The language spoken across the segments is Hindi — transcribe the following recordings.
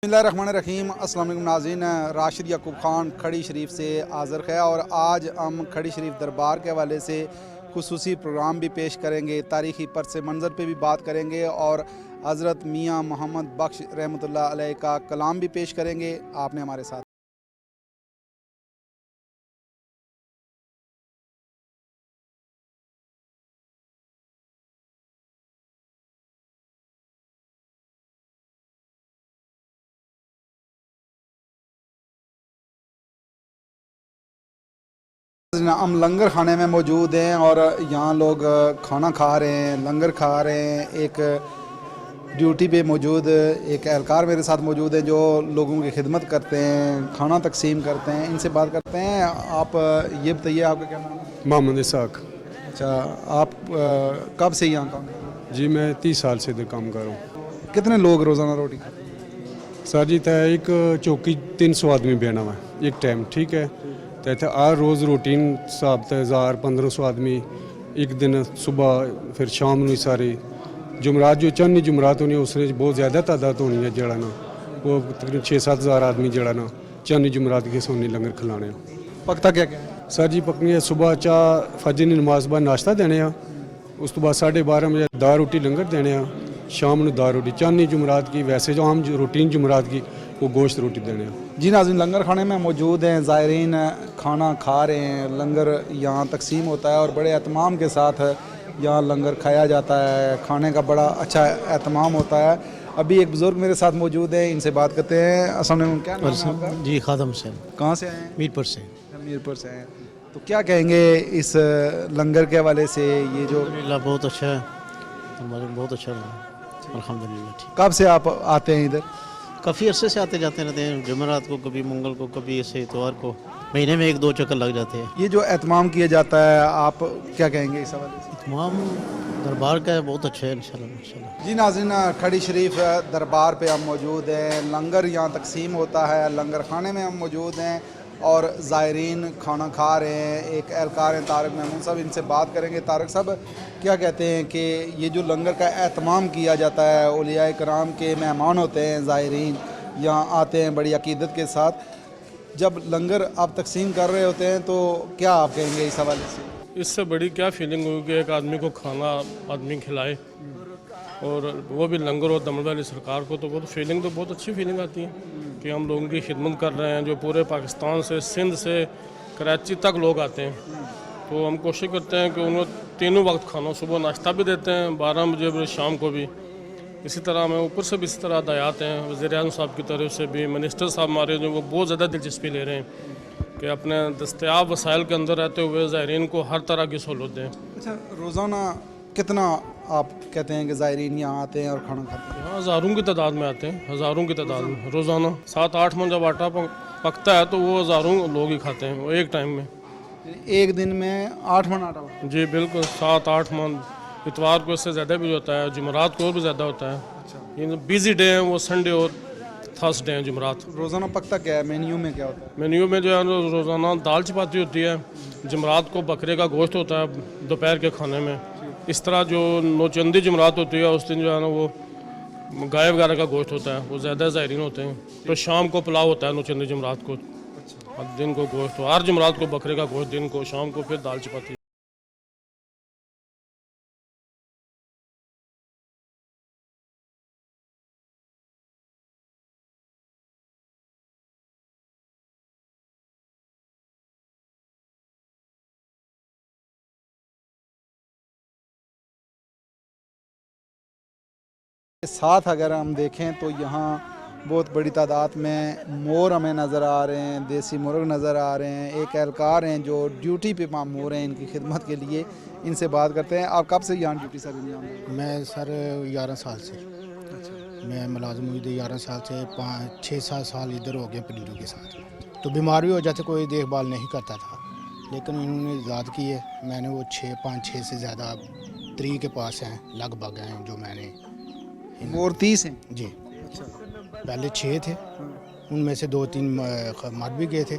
बिस्मिल्लाहिर्रहमानिर्रहीम। अस्सलाम वालेकुम नाज़रीन। राशिद याकूब ख़ान खड़ी शरीफ से हाज़िर है और आज हम खड़ी शरीफ दरबार के हवाले से खुसूसी प्रोग्राम भी पेश करेंगे, तारीख़ी पस मंज़र पे भी बात करेंगे और हज़रत मियाँ मोहम्मद बख्श रहमतुल्लाह अलैह का कलाम भी पेश करेंगे। आपने हमारे साथ हम लंगर खाने में मौजूद हैं और यहाँ लोग खाना खा रहे हैं, लंगर खा रहे हैं। एक ड्यूटी पे मौजूद एक एहलकार मेरे साथ मौजूद है जो लोगों की खिदमत करते हैं, खाना तकसीम करते हैं। इनसे बात करते हैं। आप ये बताइए, आपका क्या नाम है? मोहम्मद इसाक। अच्छा, आप कब से यहाँ काम कर रहे हैं? जी मैं 30 साल से इधर काम कर रहा हूँ। कितने लोग रोज़ाना रोटी खाते हैं? सर जी था एक चौकी 300 आदमी बहना हुआ है एक टाइम, ठीक है। तो इतना हर रोज़ रूटीन हिसाब से 1000-1500 आदमी एक दिन सुबह फिर शाम ਨੂੰ सारे जुमरात जो चंद जुमरात होनी उसने बहुत ज़्यादा तादाद होनी है जड़ा ना वो तकरीबन 6-7 हज़ार आदमी जड़ा ना चंद जुमरात के सोने लंगर खिलाने। पकता क्या क्या है? सर जी पकनी है सुबह चाह फजर की नमाज बाद नाश्ता देने उस तो बाद 12:30 बजे दाल रोटी लंगर देने शाम ਨੂੰ दाल रोटी चांदनी जुमरात की वैसे जो आम रूटीन जुमरात की वो गोश्त रोटी देने। जी नाज़रीन, लंगर खाने में मौजूद हैं, ज़ायरीन खाना खा रहे हैं, लंगर यहाँ तकसीम होता है और बड़े एहतमाम के साथ यहाँ लंगर खाया जाता है। खाने का बड़ा अच्छा एहतमाम होता है। अभी एक बुज़ुर्ग मेरे साथ मौजूद है, इनसे बात करते हैं। अस्सलाम वालेकुम, क्या नाम है आपका? जी खादम हुसैन, कहाँ से आए हैं? मीरपुर से। मीरपुर से हैं। तो क्या कहेंगे इस लंगर के हवाले से? ये जो अल्हम्दुलिल्लाह बहुत अच्छा है, हमारे बहुत अच्छा लगा अल्हम्दुलिल्लाह। ठीक, कब से आप आते हैं इधर? काफ़ी अरसे से आते जाते रहते हैं, जुमेरात को, कभी मंगल को, कभी ऐसे इतवार को, महीने में 1-2 चक्कर लग जाते हैं। ये जो एहतमाम किया जाता है, आप क्या कहेंगे इस हवाले से? तमाम दरबार का है, बहुत अच्छा है इंशाल्लाह माशाल्लाह। जी नाज़रीन, खड़ी शरीफ दरबार पे हम मौजूद हैं। लंगर यहाँ तकसीम होता है, लंगर खाने में हम मौजूद हैं और ज़ायरीन खाना खा रहे हैं। एक एहलकार हैं तारक महमूद साहब, इनसे बात करेंगे। तारक साहब, क्या कहते हैं कि ये जो लंगर का एहतमाम किया जाता है, औलिया कराम के मेहमान होते हैं, ज़ायरीन यहाँ आते हैं बड़ी अकीदत के साथ। जब लंगर आप तकसीम कर रहे होते हैं तो क्या आप कहेंगे इस हवाले से? इससे बड़ी क्या फीलिंग होगी कि एक आदमी को खाना आदमी खिलाए और वो भी लंगर और दमन वाली सरकार को, तो वो तो फीलिंग तो बहुत अच्छी फीलिंग आती है कि हम लोगों की खिदमत कर रहे हैं। जो पूरे पाकिस्तान से, सिंध से, कराची तक लोग आते हैं, तो हम कोशिश करते हैं कि उन्हें तीनों वक्त खाना, सुबह नाश्ता भी देते हैं, 12 बजे शाम को भी। इसी तरह हमें ऊपर से भी इस तरह हदायत हैं वज़ीर-ए-आज़म साहब की तरफ से भी। मिनिस्टर साहब हमारे जो वो बहुत ज़्यादा दिलचस्पी ले रहे हैं कि अपने दस्तयाब वसाइल के अंदर रहते हुए ज़ायरीन को हर तरह की सहूलत दें। अच्छा, रोज़ाना कितना आप कहते हैं कि ज़ायरीन यहाँ आते हैं और खाना खाते हैं? यहाँ हज़ारों की तादाद में आते हैं, हज़ारों की तादाद में रोज़ाना 7-8 मन जब आटा पकता है तो वो हज़ारों लोग ही खाते हैं वो एक टाइम में। एक दिन में 8 मन आटा होता जी बिल्कुल, 7-8 मन। इतवार को इससे ज़्यादा भी होता है, जुमेरात को और भी ज़्यादा होता है। ये जो बिज़ी डे हैं वो संडे और थर्सडे हैं, जुमेरात। है? रोज़ाना पकता क्या है? मेन्यू में क्या होता है? मेन्यू में जो है रोज़ाना दाल चपाती होती है, जुमेरात को बकरे का गोश्त होता है दोपहर के खाने में। इस तरह जो नौचंदी जुमेरात होती है उस दिन जो है ना वो गाय वगैरह का गोश्त होता है, वो ज़्यादा ज़ायरीन होते हैं। तो शाम को पुलाव होता है नौचंदी जुमेरात को, और दिन को गोश्त, हर जुमेरात को बकरे का गोश्त, दिन को, शाम को फिर दाल चपाती। साथ अगर हम देखें तो यहाँ बहुत बड़ी तादाद में मोर हमें नज़र आ रहे हैं, देसी मुर्ग नज़र आ रहे हैं। एक एहलकार हैं जो ड्यूटी पे मामूर हैं इनकी खिदमत के लिए, इनसे बात करते हैं। आप कब से यहाँ ड्यूटी सर अंजाम दे रहे हैं? मैं सर 11 साल से, मैं मुलाजिम हुई थी 11 साल से, 5-6-7 साल इधर हो गए पनीरों के साथ। तो बीमार भी हो जाते, कोई देखभाल नहीं करता था, लेकिन इन्होंने ईजाद की है। मैंने वो 5-6 से ज़्यादा 3 के पास हैं लगभग हैं जो मैंने। मोर 30 हैं जी, पहले 6 थे, उनमें से 2-3 मर भी गए थे,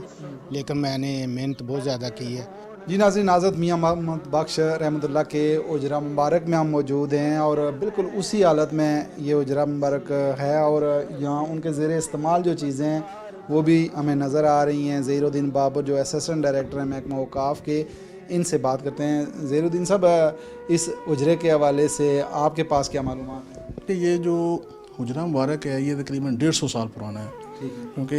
लेकिन मैंने मेहनत बहुत ज़्यादा की है जी नाज़रीन, आज़द मियाँ मोहम्मद बख्श रहमतुल्लाह के उजरा मुबारक में हम मौजूद हैं और बिल्कुल उसी हालत में ये उजरा मुबारक है और यहाँ उनके ज़ेर इस्तेमाल जो चीज़ें हैं वो भी हमें नज़र आ रही हैं। ज़हीरुद्दीन बाबर जो असिस्टेंट डायरेक्टर हैं महकमा औकाफ़ के, इनसे बात करते हैं। ज़हीरुद्दीन साहब, इस उजरे के हवाले से आपके पास क्या मालूमात है? कि ये जो हुजरा मुबारक है ये तकरीबन 150 साल पुराना है, क्योंकि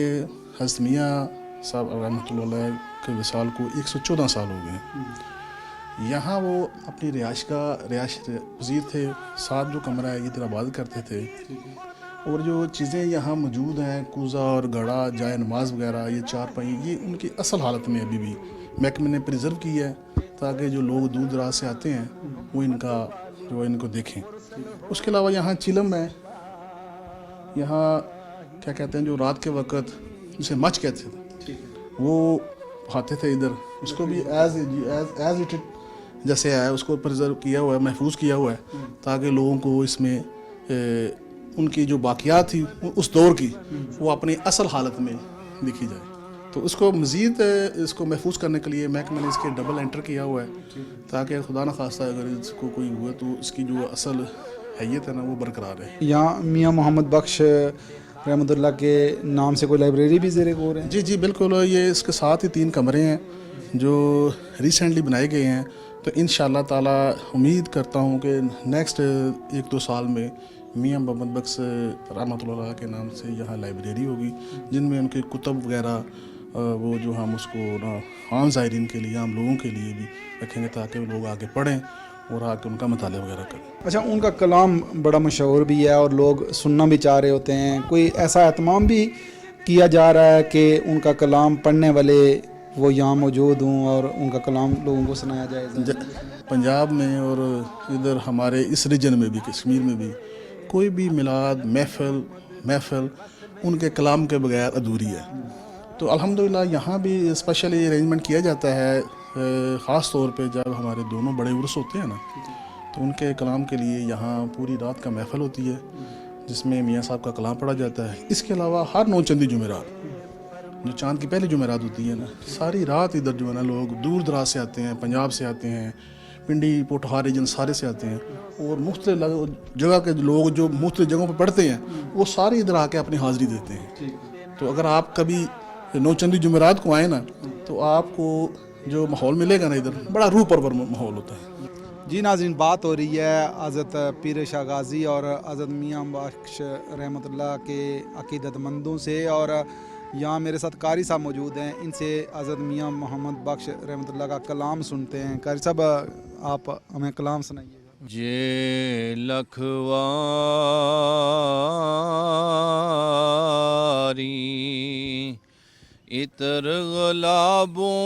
हज़रत मियाँ साहब रहमतुल्लाह के विसाल को 114 साल हो गए हैं। यहाँ वो अपनी रिहाइश पज़ीर थे, साथ जो कमरा है ये तिराबाद करते थे। और जो चीज़ें यहाँ मौजूद हैं, कूज़ा और गड़ा, जाए नमाज वगैरह, ये चारपाई, ये उनकी असल हालत में अभी भी महकमे ने प्रिजर्व की है ताकि जो लोग दूर दराज से आते हैं वो इनको देखें। उसके अलावा यहाँ चिलम है, यहाँ क्या कहते हैं जो रात के वक्त जिसे मच कहते थे वो आते थे इधर, उसको भी एज इट जैसे है उसको प्रिजर्व किया हुआ है, महफूज किया हुआ है ताकि लोगों को इसमें उनकी जो बाकियात थी उस दौर की वो अपनी असल हालत में दिखी जाए। तो उसको मज़ीद इसको महफूज करने के लिए महकमे ने इसके डबल एंटर किया हुआ है ताकि खुदा न खास्ता अगर इसको कोई हुआ तो इसकी जो असल हैयत है ना वो बरकरार है। यहाँ मियाँ मोहम्मद बख्श रहमतुल्लाह के नाम से कोई लाइब्रेरी भी ज़ेरे गौर है? जी बिल्कुल, ये इसके साथ ही 3 कमरे हैं जो रिसेंटली बनाए गए हैं। तो इंशाअल्लाह ताला उम्मीद करता हूँ कि नेक्स्ट 1-2 साल में मियाँ मोहम्मद बख्श रहमतुल्लाह के नाम से यहाँ लाइब्रेरी होगी जिनमें उनके कुतब वगैरह वो जो हम उसको ना आम ज़ायरीन के लिए, आम लोगों के लिए भी रखेंगे ताकि वो लोग आगे पढ़ें और आके उनका मताले वगैरह करें। अच्छा, उनका कलाम बड़ा मशहूर भी है और लोग सुनना भी चाह रहे होते हैं। कोई ऐसा एहतमाम भी किया जा रहा है कि उनका कलाम पढ़ने वाले वो यहाँ मौजूद हों और उनका कलाम लोगों को सुनाया जाए? पंजाब में और इधर हमारे इस रीजन में भी, कश्मीर में भी, कोई भी मिलाद महफिल उनके कलाम के बगैर अधूरी है। तो अल्हम्दुलिल्लाह यहाँ भी स्पेशली अरेंजमेंट किया जाता है, ख़ास तौर पे जब हमारे दोनों बड़े उर्स होते हैं ना तो उनके कलाम के लिए यहाँ पूरी रात का महफिल होती है जिसमें मियाँ साहब का कलाम पढ़ा जाता है। इसके अलावा हर 9 चंदी जुमेरात, जो चाँद की पहली जुमेरात होती है ना, सारी रात इधर जो है ना लोग दूर दराज से आते हैं, पंजाब से आते हैं, पिंडी पोटहार रीजन सारे से आते हैं और मुख्तलिफ जगह के लोग जो मुख्तलिफ जगहों पर पढ़ते हैं वो सारे इधर आके अपनी हाज़िरी देते हैं। तो अगर आप कभी 9 चंदी जुमेरात को आए ना तो आपको जो माहौल मिलेगा ना इधर बड़ा रूह परवर माहौल होता है। जी नाज़रीन, बात हो रही है हज़रत पीर शाह गाज़ी और हज़रत मियाँ बख्श रहमतुल्लाह के अक़ीदतमंदों से और यहाँ मेरे साथ कारी साहब मौजूद हैं। इनसे हज़रत मियाँ मोहम्मद बख्श रहमतुल्लाह का कलाम सुनते हैं। कारी साहब, आप हमें कलाम सुनाइएगा। जे लखवारी इतर गलाबों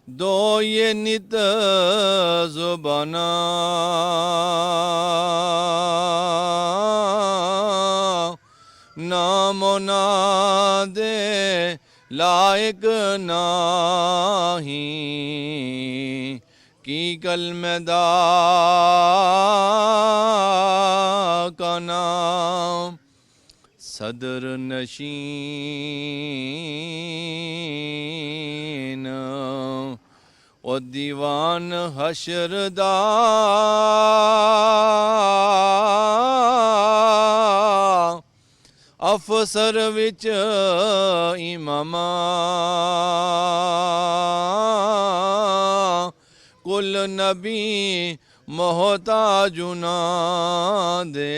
दो ये नित ज़ुबाना नामो नादे लायक नाही की कलमदा का नाम सदर नशीन और दीवान हशरदा अफसर विच इमामा कुल नबी मोहताजुना दे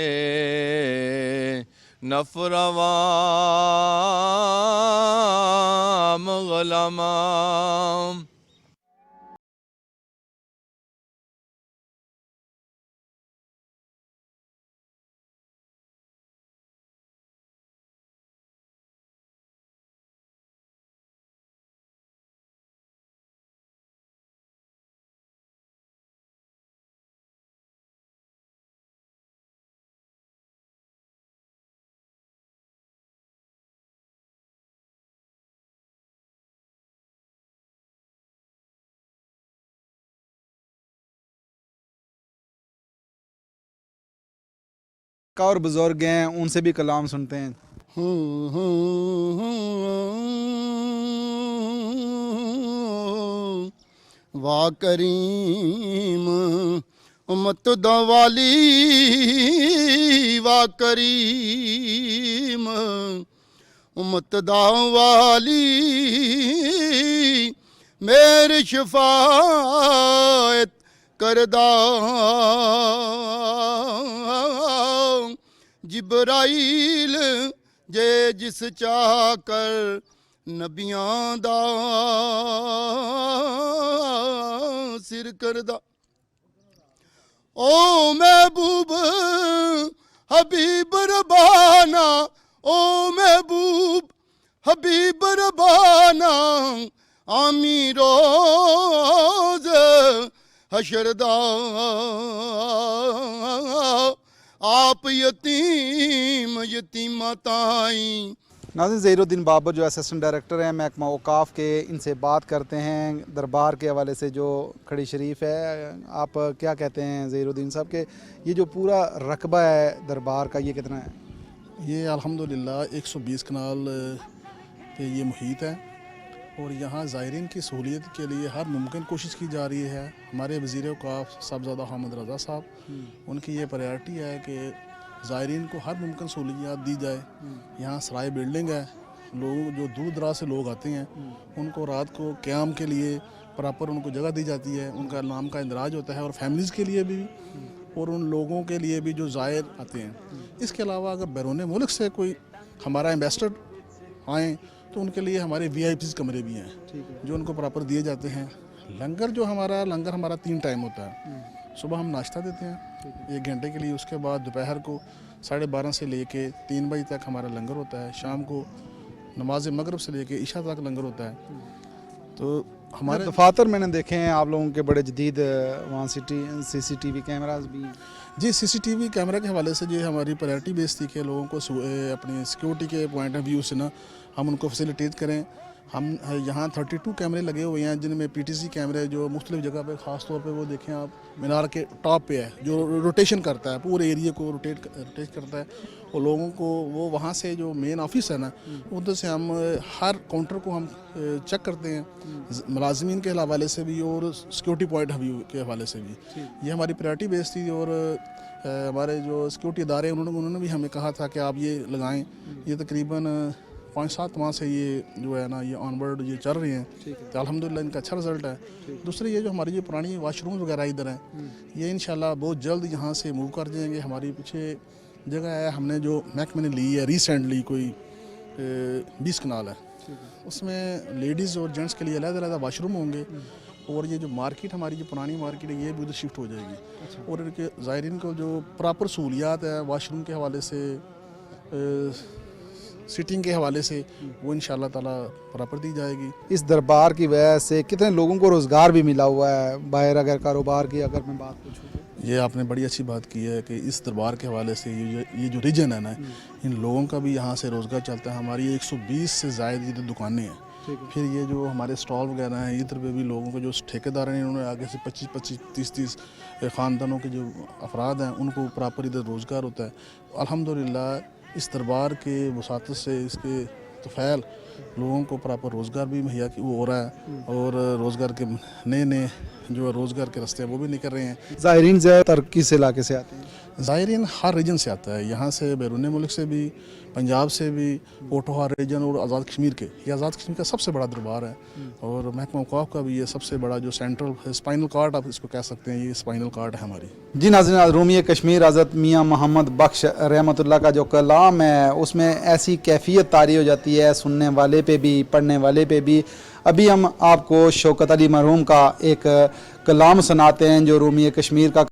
नफरवाम गलमा। और बुज़ुर्ग हैं उनसे भी कलाम सुनते हैं। वाह करीम उम्मत दवाली, वाह करीम उम्मत दावाली, मेरी शफायत करदा जिब्राइल जे जिस चाकर नबियां दा सिर करदा। ओ महबूब हबीब रबाना, ओ महबूब हबीब रबाना, आमी रोज हशरदा आप यतीम यतीमा ताई। नाज़रीन, ज़हीरुद्दीन बाबर जो असिस्टेंट डायरेक्टर हैं महकमा औकाफ के, इनसे बात करते हैं दरबार के हवाले से जो खड़ी शरीफ है। आप क्या कहते हैं ज़हीरुद्दीन साहब के ये जो पूरा रकबा है दरबार का, ये कितना है? ये अल्हम्दुलिल्लाह 120 कनाल पे ये मुहित है और यहाँ ज़ायरीन की सहूलियत के लिए हर मुमकिन कोशिश की जा रही है। हमारे वज़ीर औकाफ साहबज़ादा हामिद रज़ा साहब, उनकी ये प्रायोरिटी है कि ज़ायरीन को हर मुमकिन सहूलियत दी जाए। यहाँ सराय बिल्डिंग है, लोग जो दूर दराज से लोग आते हैं उनको रात को क़याम के लिए प्रॉपर उनको जगह दी जाती है, उनका नाम का इंदराज होता है और फैमिलीज़ के लिए भी और उन लोगों के लिए भी जो ज़ायर आते हैं। इसके अलावा अगर बैरून मुल्क से कोई हमारा एम्बेसडर आएँ तो उनके लिए हमारे VIP कमरे भी हैं जो उनको प्रॉपर दिए जाते हैं। लंगर लंगर हमारा 3 टाइम होता है। सुबह हम नाश्ता देते हैं 1 घंटे के लिए, उसके बाद दोपहर को 12:30 से लेके 3 बजे तक हमारा लंगर होता है, शाम को नमाज मगरिब से लेके इशा तक लंगर होता है। तो हमारे दफातर मैंने देखे हैं आप लोगों के बड़े जदीद, वहाँ CCTV कैमराज भी हैं। जी, CCTV कैमरा के हवाले से जो हमारी प्रायोरिटी बेस थी कि लोगों को अपनी सिक्योरिटी के पॉइंट ऑफ व्यू से ना हम उनको फैसिलिटेट करें। हम यहाँ 32 कैमरे लगे हुए हैं जिनमें PTC कैमरे जो मुख्तलिफ जगह पे, ख़ास तौर पे वो देखें आप मीनार के टॉप पे है जो रोटेशन करता है, पूरे एरिया को रोटेट करता है और लोगों को वो वहाँ से जो मेन ऑफिस है ना उधर से हम हर काउंटर को हम चेक करते हैं, मुलाजमीन के हवाले से भी और सिक्योरिटी पॉइंट ऑफ व्यू के हवाले से भी। ये हमारी प्रायोरिटी बेस थी और हमारे जो सिक्योरिटी इदारे उन्होंने भी हमें कहा था कि आप ये लगाएँ। ये तकरीबन 5-7 माह से ये जो है ना ये ऑनवर्ड ये चल रहे हैं, तो अल्हम्दुलिल्लाह इनका अच्छा रिजल्ट है। दूसरी ये जो हमारी जो पुरानी वाशरूम वगैरह इधर हैं, ये इंशाल्लाह बहुत जल्द यहाँ से मूव कर जाएंगे। हमारी पीछे जगह है, हमने जो महकमे ने ली है रिसेंटली कोई 20 कनाल है, उसमें लेडीज़ और जेंट्स के लिए अलग-अलग वाशरूम होंगे और ये जो मार्केट हमारी जो पुरानी मार्केट है ये भी उधर शिफ्ट हो जाएगी और इनके ज़ायरीन को जो प्रॉपर सहूलियात है वाशरूम के हवाले से, सीटिंग के हवाले से, वो इंशाल्लाह ताला प्रॉपर दी जाएगी। इस दरबार की वजह से कितने लोगों को रोज़गार भी मिला हुआ है बाहर अगर कारोबार की अगर मैं बात पूछूँ तो? ये आपने बड़ी अच्छी बात की है कि इस दरबार के हवाले से ये जो रीजन है ना, इन लोगों का भी यहाँ से रोज़गार चलता है। हमारी 120 से ज़ायद इधर दुकानें हैं, फिर ये जो हमारे स्टॉल वगैरह हैं इधर पे भी लोगों को जो ठेकेदार हैं इन्होंने आगे से 25-25, 30-30 ख़ानदानों के जो अफराद हैं उनको प्रॉपर इधर रोज़गार होता है। अल्हम्दुलिल्लाह इस दरबार के वसातत से इसके तफ़ैल लोगों को प्रॉपर रोज़गार भी मुहैया हो रहा है और रोज़गार के नए जो रोज़गार के रास्ते हैं वो भी निकल रहे हैं। ज़ायरीन ज़्यादातर किस इलाके से आते हैं? ज़ायरीन हर रीजन से आता है, यहाँ से बैरून मुल्क से भी, पंजाब से भी, पोठोहार रीजन और आज़ाद कश्मीर के। ये आज़ाद कश्मीर का सबसे बड़ा दरबार है और महकमा औकाफ का भी ये सबसे बड़ा जो सेंट्रल स्पाइनल कार्ड आप इसको कह सकते हैं, ये स्पाइनल कार्ड है हमारी। जी नाज़रीन, रूमी कश्मीर हज़रत मियाँ मोहम्मद बख्श रहमतुल्लाह का जो कलाम है उसमें ऐसी कैफियत तारी हो जाती है सुनने वाले पे भी पढ़ने वाले पे भी। अभी हम आपको शौकत अली मरहूम का एक कलाम सुनाते हैं जो रूमी कश्मीर का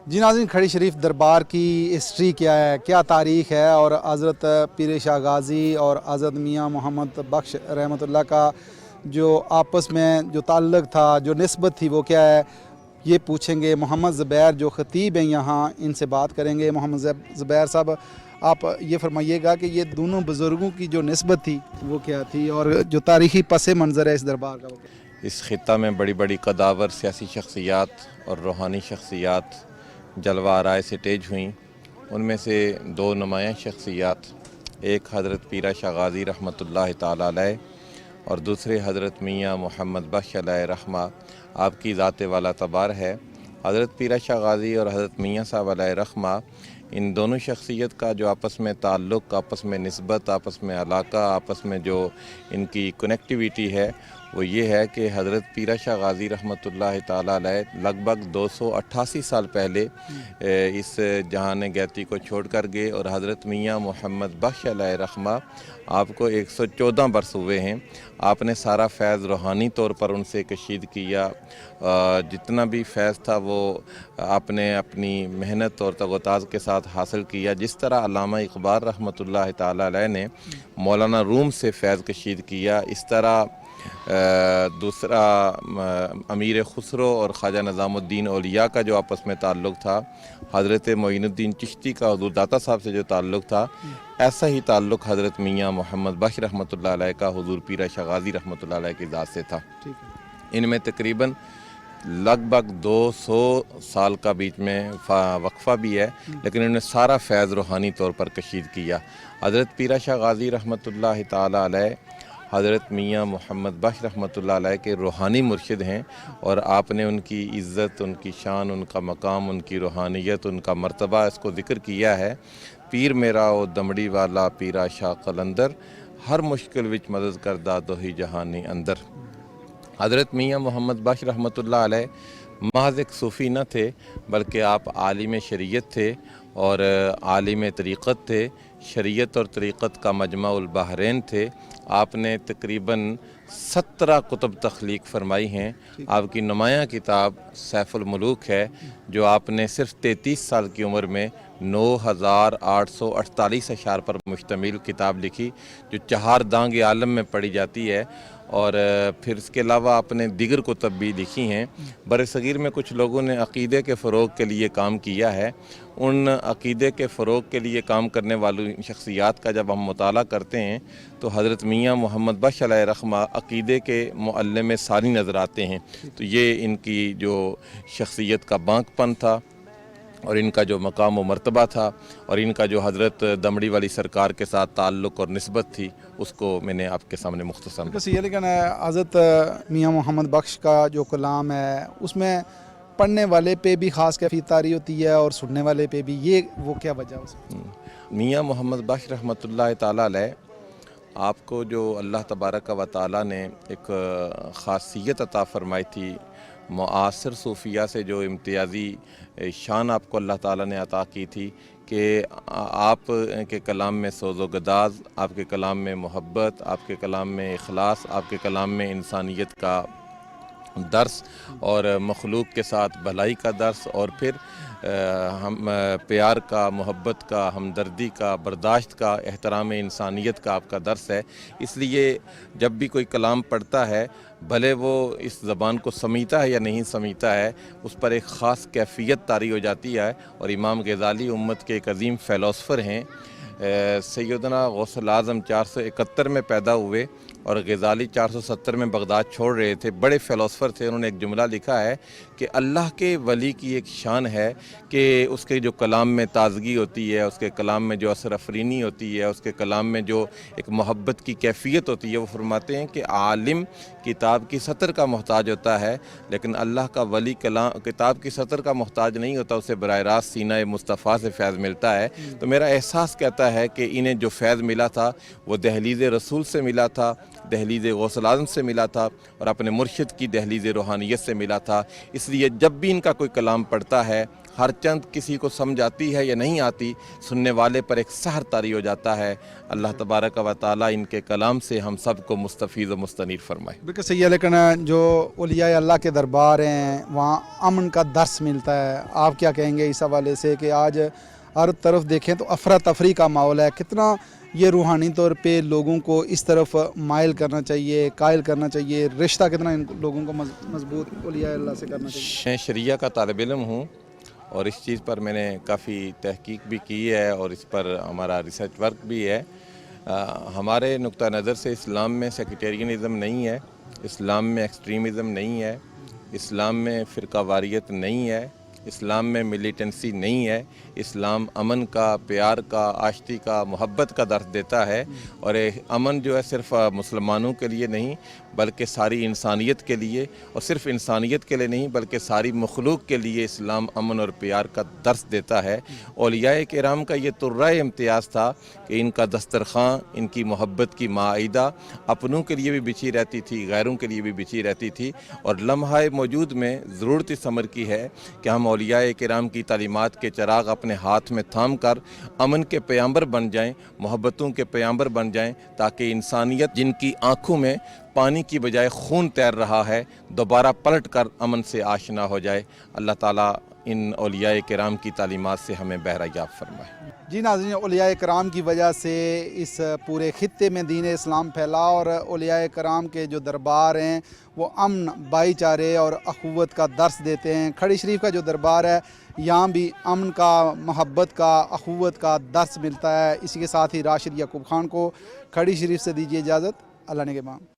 जी नाज़रीन, खड़ी शरीफ दरबार की हिस्ट्री क्या है, क्या तारीख़ है, और हज़रत पीर शाह गाज़ी और हज़रत मियाँ मोहम्मद बख्श रहमतुल्लाह का जो आपस में जो ताल्लुक़ था, जो निस्बत थी, वो क्या है, ये पूछेंगे। मोहम्मद ज़ुबैर जो ख़तीब हैं यहाँ, इनसे बात करेंगे। मोहम्मद ज़ुबैर साहब, आप ये फरमाइएगा कि ये दोनों बुज़ुर्गों की जो निस्बत थी वो क्या थी, और जो तारीख़ी पस मंज़र है इस दरबार का वो क्या? इस ख़ित्ता में बड़ी बड़ी कदावर सियासी शख्सियात और रूहानी शख्सियात जलवा आराए से तेज हुई। उनमें से दो नुमायाँ शख्सियात, एक हज़रत पीर शाह गाज़ी रहमतुल्लाह ताला अलैह और दूसरे हज़रत मियाँ मोहम्मद बख्श अलैह रहमा, आपकी ज़ात वाला तबार है। हज़रत पीर शाह गाज़ी और हज़रत मियाँ साहब अलैह रहमा, इन दोनों शख्सियत का जो आपस में ताल्लुक़, आपस में निस्बत, आपस में अलाक़ा, आपस में जो इनकी कनेक्टिविटी है वो ये है कि हज़रत पीर शाह गाज़ी रहमतुल्लाह ताला अलैह लगभग 288 साल पहले इस जहान गैती को छोड़ कर गए, और हज़रत मियाँ मोहम्मद बख्श अलैह रहमा आपको 114 बरस हुए हैं। आपने सारा फैज़ रूहानी तौर पर उनसे कशीद किया, जितना भी फैज़ था वो आपने अपनी मेहनत और तगोताज़ के साथ हासिल किया। जिस तरह अल्लामा इक़बाल रहमतुल्लाह ताला अलैह ने मौलाना रूम से फैज़ कशीद किया, इस तरह दूसरा अमीर खुसरो और ख्वाजा निज़ामुद्दीन औलिया का जो आपस में ताल्लुक़ था, हज़रत मोइनुद्दीन चिश्ती का हुज़ूर दाता साहब से जो ताल्लुक़ था, ऐसा ही ताल्लुक़ हज़रत मियाँ मोहम्मद बख्श रहमतुल्लाह अलैह का हुज़ूर पीर शाह गाज़ी रहमतुल्लाह अलैह की ज़ात से था। इनमें तकरीबन लगभग 200 साल का बीच में वक्फ़ा भी है, लेकिन इन्होंने सारा फैज़ रूहानी तौर पर कशीद किया। हज़रत पीर शाह गाज़ी रहमतुल्लाह ताला अलैह हज़रत मियाँ मोहम्मद बख्श रहमतुल्लाह अलैह के रूहानी मुर्शिद हैं, और आपने उनकी इज़्ज़त, उनकी शान, उनका मकाम, उनकी रूहानियत, उनका मर्तबा इसको ज़िक्र किया है। पीर मेरा ओ दमड़ी वाला पीरा शाह कलंदर, हर मुश्किल विच मदद करदा दोही जहानी अंदर। हज़रत मियाँ मोहम्मद बख्श रहमतुल्लाह अलैह महज एक सूफ़ी न थे, बल्कि आप आलिम शरीयत थे और आलिम तरीक़त थे। शरीयत और तरीक़त का मजमा-उल बहरैन थे। आपने तकरीबन 17 कुतुब तख्लीक फरमाई हैं। आपकी नुमायाँ किताब सैफुल मुलूक है, जो आपने सिर्फ 33 साल की उम्र में 9848 अशार पर मुश्तमिल किताब लिखी, जो 4 दांग आलम में पढ़ी जाती है। और फिर इसके अलावा आपने दीगर कुतुब भी लिखी हैं। बरसगीर में कुछ लोगों ने अक़ीदे के फ़रोग़ के लिए काम किया है। उन अक़ीदे के फ़रोग़ के लिए काम करने वाली शख्सियात का जब हम मुताला करते हैं तो हज़रत मियाँ मोहम्मद बख्श अलैह रहमा अक़ीदे के मुअल्लिम सानी नज़र आते हैं। तो ये इनकी जो शख्सियत का बांकपन था और इनका जो मकाम व मर्तबा था, और इनका जो हज़रत दमड़ी वाली सरकार के साथ ताल्लुक़ और निस्बत थी, उसको मैंने आपके सामने मुख्तसर बस ये लेकिन हज़रत मियाँ मोहम्मद बख्श का जो कलाम है उसमें पढ़ने वाले पे भी ख़ास कैफियत तारी होती है और सुनने वाले पे भी, ये वो क्या वजह है? मियाँ मोहम्मद बख्श रहमतुल्लाह ताला अलैह, आपको जो अल्लाह तबारक व तआला ने एक ख़ासियत अता फ़रमाई थी, मुआसिर सूफिया से जो इम्तियाज़ी शान आपको अल्लाह ताला ने अता की थी कि आप के कलाम में सोज़ो गदाज़, आपके कलाम में मोहब्बत, आपके कलाम में इखलास, आपके कलाम में इंसानियत का दर्स और मखलूक के साथ भलाई का दर्स, और फिर हम प्यार का, मोहब्बत का, हमदर्दी का, बर्दाश्त का, एहतराम इंसानियत का आपका दर्स है। इसलिए जब भी कोई कलाम पढ़ता है, भले वो इस ज़बान को समझता है या नहीं समझता है, उस पर एक ख़ास कैफियत तारी हो जाती है। और इमाम गज़ाली उम्मत के एक अज़ीम फ़िलासफ़र हैं। सैयदना गौसल आज़म 471 में पैदा हुए और गज़ाली 470 में बगदाद छोड़ रहे थे। बड़े फ़िलासफ़र थे। उन्होंने एक जुमला लिखा है कि अल्लाह के वली की एक शान है कि उसके जो कलाम में ताज़गी होती है, उसके कलाम में जो असर अफरीनी होती है, उसके कलाम में जो एक मोहब्बत की कैफियत होती है। वो फरमाते हैं कि आलिम किताब की सतर का मोहताज होता है, लेकिन अल्लाह का वली कलाम किताब की सतर का मोहताज नहीं होता, उसे बराह रास्त सीना मुस्तफ़ा से फैज़ मिलता है। तो मेरा एहसास कहता है कि इन्हें जो फैज़ मिला था वो दहलीज़ रसूल से मिला था, दहलीज़ गौसल आज़म से मिला था और अपने मुर्शिद की दहलीज़ रूहानियत से मिला था। इसलिए जब भी इनका कोई कलाम पढ़ता है, हर चंद किसी को समझ आती है या नहीं आती, सुनने वाले पर एक सहर तारी हो जाता है। अल्लाह तबारक व तआला इनके कलाम से हम सब को मुस्तफ़ीज़ व मुस्तनीर फरमाए। बिल्कुल सही है, लेकिन जो औलिया अल्लाह के दरबार हैं वहाँ अमन का दर्स मिलता है। आप क्या कहेंगे इस हवाले से कि आज हर तरफ देखें तो अफरा तफरी का माहौल है, कितना ये रूहानी तौर पे लोगों को इस तरफ माइल करना चाहिए, कायल करना चाहिए, रिश्ता कितना इन लोगों को मजबूत औलिया अल्लाह से करना चाहिए? मैं शरिया का तालिब इल्म हूँ और इस चीज़ पर मैंने काफ़ी तहकीक भी की है और इस पर हमारा रिसर्च वर्क भी है। हमारे नुक्ता नज़र से इस्लाम में सेक्टेरियनिज़म नहीं है, इस्लाम में एक्सट्रीमिज़म नहीं है, इस्लाम में फ़िरका वारियत नहीं है, इस्लाम में मिलिटेंसी नहीं है। इस्लाम अमन का, प्यार का, आश्ती का, मोहब्बत का दर्स देता है और अमन जो है सिर्फ मुसलमानों के लिए नहीं बल्कि सारी इंसानियत के लिए, और सिर्फ इंसानियत के लिए नहीं बल्कि सारी मखलूक के लिए इस्लाम अमन और प्यार का दर्स देता है। औलियाए किराम का ये तुर्राए इम्तियाज़ था कि इनका दस्तरखां, इनकी मोहब्बत की माईदा अपनों के लिए भी बिछी रहती थी, गैरों के लिए भी बिछी रहती थी। और लम्हा मौजूद में ज़रूरत इस अमर की है कि हम औलियाए किराम की तालीमात के चराग अपने हाथ में थाम कर अमन के पैगंबर बन जाएं, मोहब्बतों के पैगंबर बन जाएं, ताकि इंसानियत जिनकी आँखों में पानी की बजाय खून तैर रहा है दोबारा पलट कर अमन से आशना हो जाए। अल्लाह ताला इन औलियाए किराम की तालीमात से हमें बहरायाब फरमाए। जी नाज़रीन, औलियाए किराम की वजह से इस पूरे खित्ते में दीन इस्लाम फैला और औलियाए किराम के जो दरबार हैं वो अमन, भाईचारे और अखुवत का दर्स देते हैं। खड़ी शरीफ का जो दरबार है यहाँ भी अमन का, मोहब्बत का, अखुवत का दर्स मिलता है। इसी के साथ ही राशिद याकूब खान को खड़ी शरीफ से दीजिए इजाज़त। अल्लाह ने के बाद।